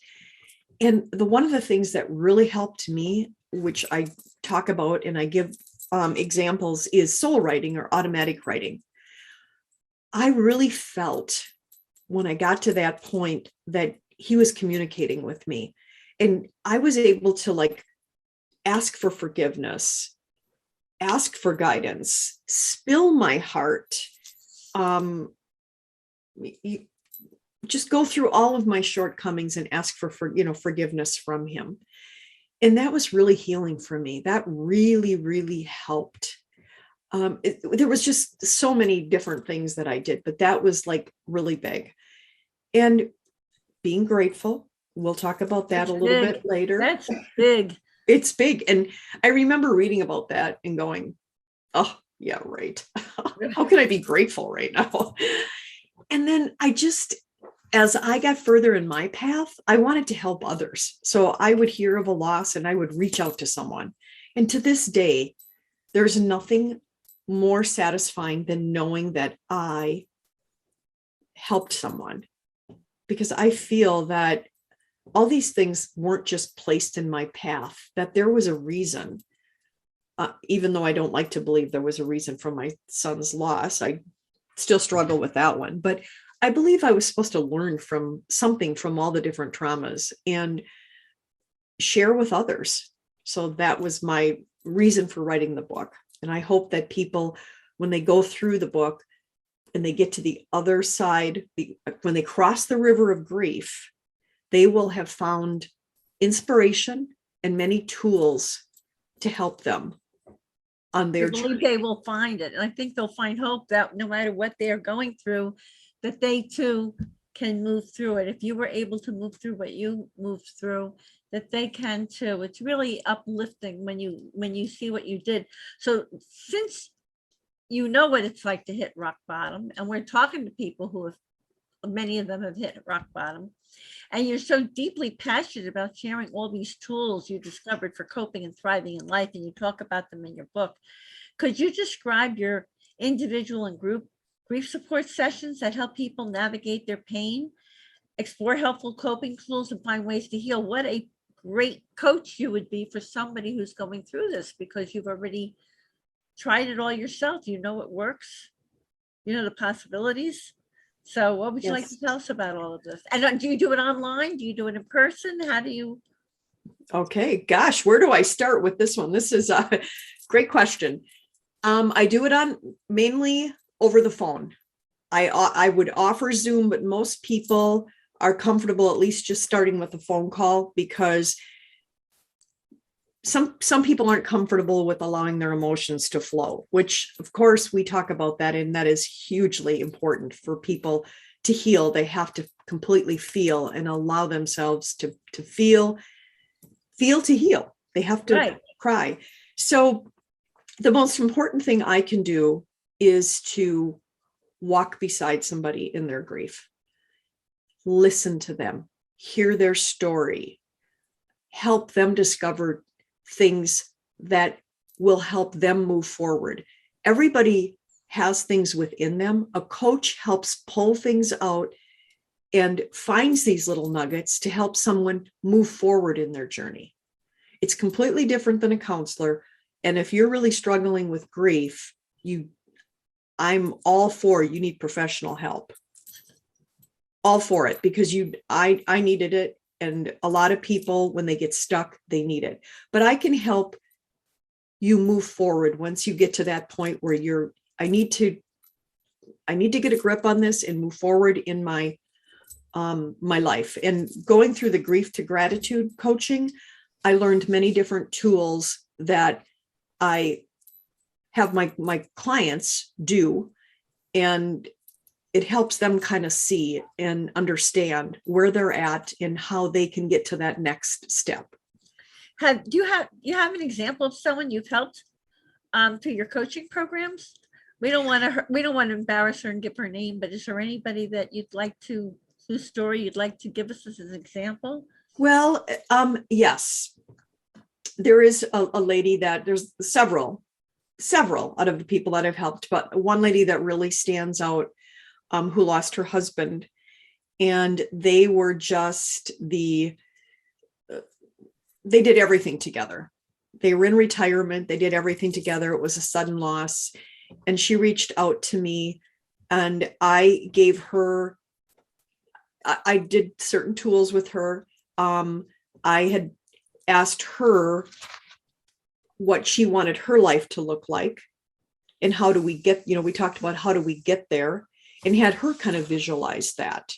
And one of the things that really helped me, which I talk about and I give examples, is soul writing or automatic writing. I really felt when I got to that point that he was communicating with me, and I was able to like ask for forgiveness, ask for guidance, spill my heart, just go through all of my shortcomings and ask for forgiveness from him. And that was really healing for me. That really, really helped. There was just so many different things that I did, but that was like really big. And being grateful, we'll talk about that a little bit later. That's big. It's big. And I remember reading about that and going, oh, yeah, right. How can I be grateful right now? And then as I got further in my path, I wanted to help others. So I would hear of a loss and I would reach out to someone. And to this day, there's nothing more satisfying than knowing that I helped someone, because I feel that all these things weren't just placed in my path, that there was a reason. Even though I don't like to believe there was a reason for my son's loss, I still struggle with that one. But I believe I was supposed to learn from something from all the different traumas and share with others. So that was my reason for writing the book. And I hope that people, when they go through the book and they get to the other side, when they cross the river of grief, they will have found inspiration and many tools to help them on their journey. They will find it. And I think they'll find hope that no matter what they're going through, that they too can move through it. If you were able to move through what you moved through, that they can too. It's really uplifting when you see what you did. So since you know what it's like to hit rock bottom, and we're talking to people who have, many of them have hit rock bottom, and you're so deeply passionate about sharing all these tools you discovered for coping and thriving in life, and you talk about them in your book. Could you describe your individual and group grief support sessions that help people navigate their pain, explore helpful coping tools, and find ways to heal? What a great coach you would be for somebody who's going through this, because you've already tried it all yourself. You know it works. You know the possibilities. So what would you like to tell us about all of this? And do you do it online? Do you do it in person? How do you? Okay, gosh, where do I start with this one? This is a great question. I do it mainly over the phone. I would offer Zoom, but most people are comfortable at least just starting with a phone call, because some people aren't comfortable with allowing their emotions to flow, which of course we talk about that, and that is hugely important for people to heal. They have to completely feel and allow themselves to feel to heal. They have to cry. So the most important thing I can do is to walk beside somebody in their grief, listen to them, hear their story, help them discover things that will help them move forward. Everybody has things within them. A coach helps pull things out and finds these little nuggets to help someone move forward in their journey. It's completely different than a counselor. And if you're really struggling with grief, I'm all for, you need professional help. All for it, because I needed it. And a lot of people, when they get stuck, they need it. But I can help you move forward once you get to that point where I need to get a grip on this and move forward in my life. And going through the grief to gratitude coaching, I learned many different tools that I have my clients do, and it helps them kind of see and understand where they're at and how they can get to that next step. Do you have an example of someone you've helped through your coaching programs? We don't want to embarrass her and give her name, but is there anybody that you'd like to, whose story you'd like to give us as an example? Well, yes, there is a lady that there's several out of the people that I've helped, but one lady that really stands out, who lost her husband, and they were just they did everything together. They were in retirement. They did everything together. It was a sudden loss. And she reached out to me, and I gave her, I did certain tools with her. I had asked her what she wanted her life to look like, and how do we get, we talked about how do we get there, and had her kind of visualize that.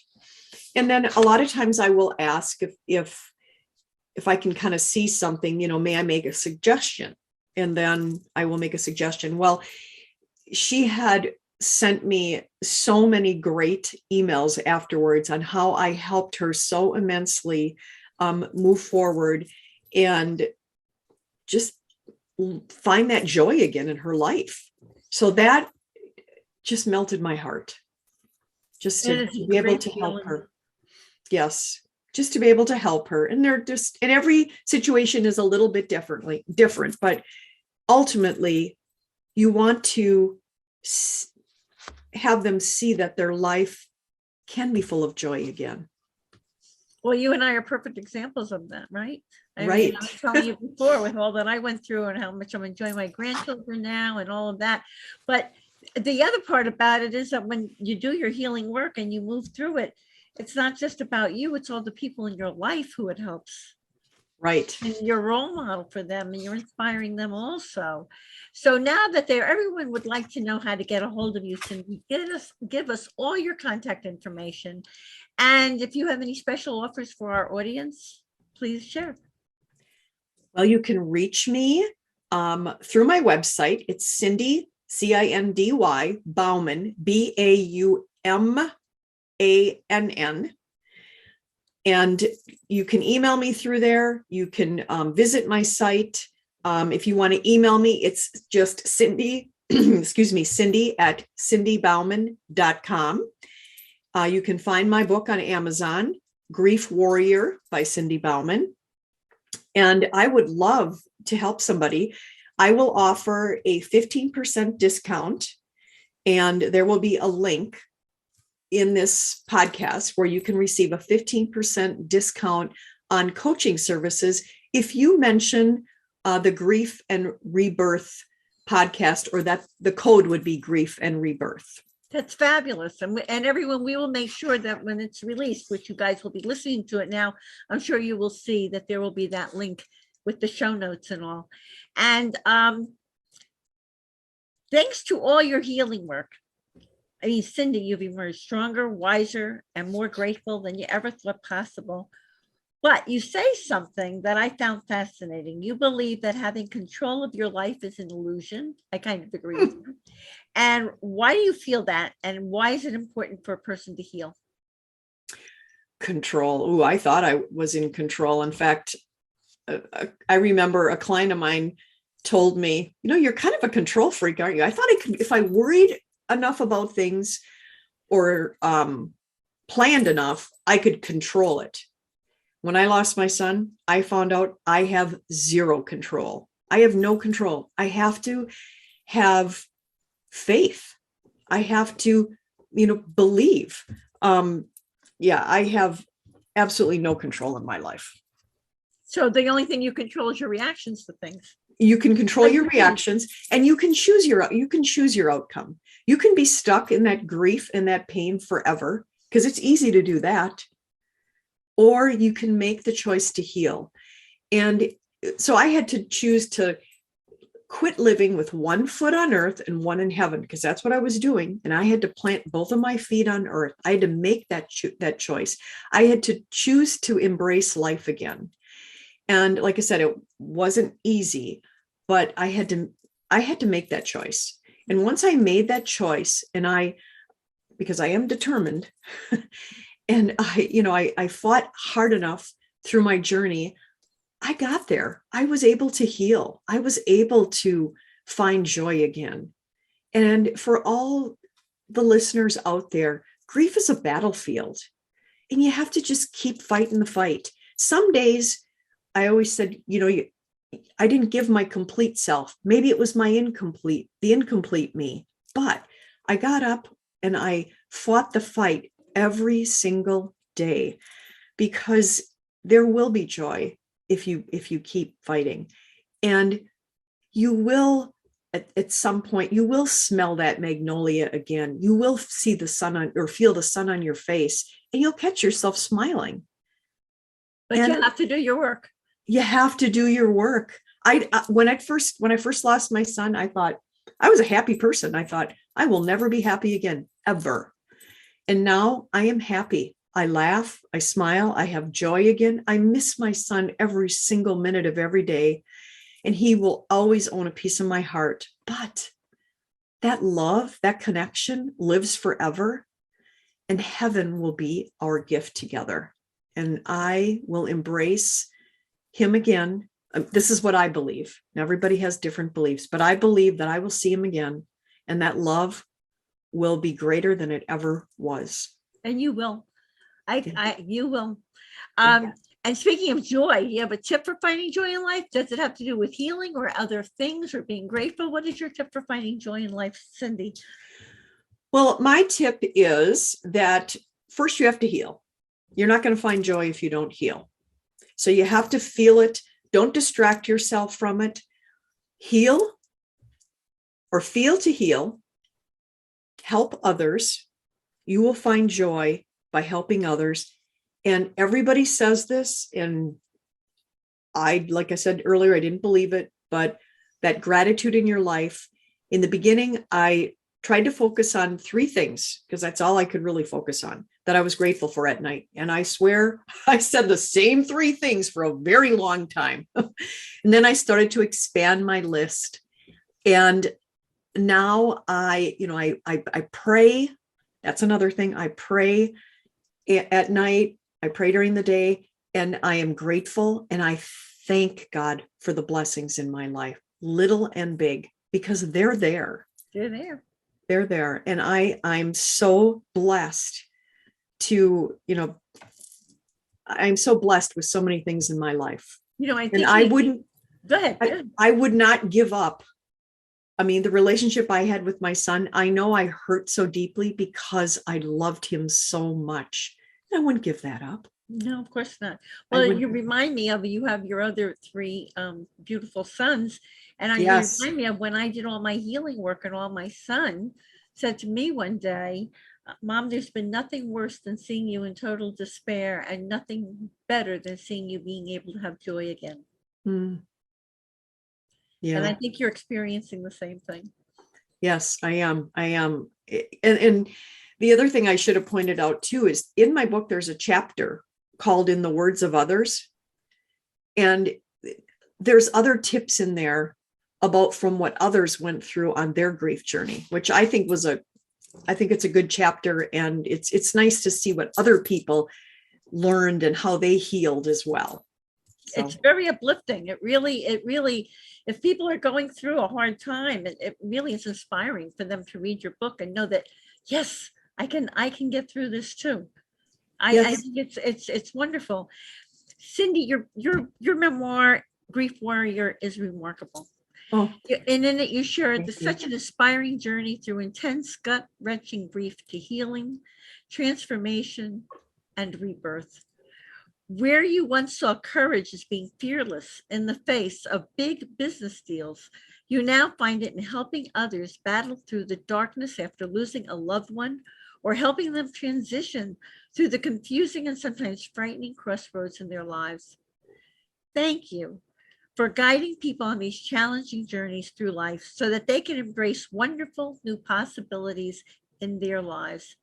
And then a lot of times I will ask if I can kind of see something, may I make a suggestion? And then I will make a suggestion. Well, she had sent me so many great emails afterwards on how I helped her so immensely move forward and just find that joy again in her life. So that just melted my heart, just to be able to help her. Yes, just to be able to help her. And and every situation is a little bit different, but ultimately you want to have them see that their life can be full of joy again. Well, you and I are perfect examples of that, right? Right. I was telling you before with all that I went through and how much I'm enjoying my grandchildren now and all of that. But the other part about it is that when you do your healing work and you move through it, it's not just about you, it's all the people in your life who it helps. Right. And you're a role model for them, and you're inspiring them also. So now that everyone would like to know how to get a hold of you, Cindy, give us all your contact information. And if you have any special offers for our audience, please share. Well, you can reach me through my website. It's Cindy, Cindy Baumann, Baumann. And you can email me through there. You can visit my site. If you want to email me, it's just Cindy, Cindy at cindybaumann.com. You can find my book on Amazon, Grief Warrior by Cindy Baumann. And I would love to help somebody. I will offer a 15% discount, and there will be a link in this podcast where you can receive a 15% discount on coaching services if you mention the Grief and Rebirth podcast, or that the code would be Grief and Rebirth. That's fabulous. And everyone, we will make sure that when it's released, which you guys will be listening to it now, I'm sure you will see that there will be that link with the show notes and all. And thanks to all your healing work, I mean, Cindy, you've emerged stronger, wiser, and more grateful than you ever thought possible. But you say something that I found fascinating. You believe that having control of your life is an illusion. I kind of agree with you. And why do you feel that? And why is it important for a person to heal? Control. Oh, I thought I was in control. In fact, I remember a client of mine told me, you're kind of a control freak, aren't you? I thought I could, if I worried enough about things or planned enough, I could control it. When I lost my son, I found out I have zero control. I have no control. I have to have faith. I have to, believe. I have absolutely no control in my life. So the only thing you control is your reactions to things. You can control your reactions, and you can choose your outcome. You can be stuck in that grief and that pain forever, because it's easy to do that. Or you can make the choice to heal. And so I had to choose to quit living with one foot on earth and one in heaven, because that's what I was doing. And I had to plant both of my feet on earth. I had to make that choice. I had to choose to embrace life again. And like I said, it wasn't easy, but I had to make that choice. And once I made that choice, and because I am determined, and I fought hard enough through my journey, I got there. I was able to heal. I was able to find joy again. And for all the listeners out there, grief is a battlefield, and you have to just keep fighting the fight. Some days, I always said, I didn't give my complete self. Maybe it was the incomplete me, but I got up and I fought the fight every single day, because there will be joy if you keep fighting. And you will, at some point, you will smell that magnolia again. You will see the sun or feel the sun on your face, and you'll catch yourself smiling. But you have to do your work. You have to do your work. When I first lost my son, I thought I was a happy person. I thought I will never be happy again, ever. And now I am happy. I laugh, I smile, I have joy again. I miss my son every single minute of every day, and he will always own a piece of my heart. But that love, that connection lives forever, and heaven will be our gift together. And I will embrace him again. This is what I believe. Now, everybody has different beliefs, but I believe that I will see him again, and that love will be greater than it ever was. And you will. You will. And speaking of joy, you have a tip for finding joy in life? Does it have to do with healing or other things or being grateful? What is your tip for finding joy in life, Cindy? Well, my tip is that first you have to heal. You're not going to find joy if you don't heal. So you have to feel it. Don't distract yourself from it. Heal, or feel to heal. Help others. You will find joy by helping others. And everybody says this, and like I said earlier, I didn't believe it, but that gratitude in your life. In the beginning, I tried to focus on 3 things, because that's all I could really focus on, that I was grateful for at night. And I swear I said the same 3 things for a very long time. And then I started to expand my list. And now I pray. That's another thing. I pray at night. I pray during the day, and I am grateful. And I thank God for the blessings in my life, little and big, because they're there. They're there. They're there. And I'm so blessed I'm so blessed with so many things in my life. I think and I wouldn't, go ahead. I would not give up. I mean, the relationship I had with my son, I know I hurt so deeply because I loved him so much. I wouldn't give that up. No, of course not. Well, you remind me of, you have your other 3 beautiful sons. And you remind me of when I did all my healing work, and all my son said to me one day, Mom, there's been nothing worse than seeing you in total despair, and nothing better than seeing you being able to have joy again. Yeah. And I think you're experiencing the same thing. Yes, I am. I am. And the other thing I should have pointed out too is in my book, there's a chapter called In the Words of Others. And there's other tips in there about from what others went through on their grief journey, which I think it's a good chapter. And it's nice to see what other people learned and how they healed as well. So. It's very uplifting. It really, if people are going through a hard time, it really is inspiring for them to read your book and know that, yes, I can get through this too. Yes. I think it's wonderful. Cindy, your memoir, Grief Warrior, is remarkable. Oh. And in it, you share Thank you. such an inspiring journey through intense, gut-wrenching grief to healing, transformation, and rebirth. Where you once saw courage as being fearless in the face of big business deals, you now find it in helping others battle through the darkness after losing a loved one, or helping them transition through the confusing and sometimes frightening crossroads in their lives. Thank you for guiding people on these challenging journeys through life so that they can embrace wonderful new possibilities in their lives.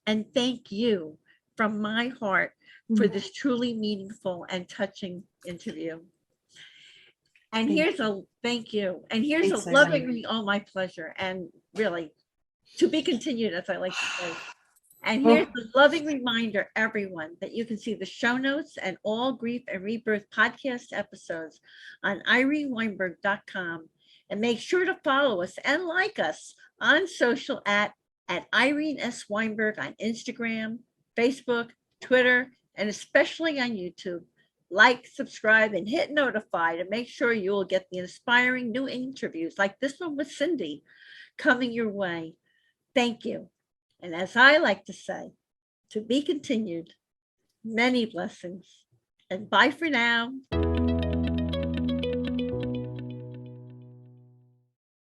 And thank you from my heart for this truly meaningful and touching interview. And here's a thank you. And here's a loving, oh, my pleasure. And really, to be continued, as I like to say. And here's a loving reminder, everyone, that you can see the show notes and all Grief and Rebirth podcast episodes on ireneweinberg.com. And make sure to follow us and like us on social at Irene S. Weinberg on Instagram, Facebook, Twitter, and especially on YouTube. Like, subscribe, and hit notify to make sure you will get the inspiring new interviews like this one with Cindy coming your way. Thank you. And as I like to say, to be continued, many blessings, and bye for now.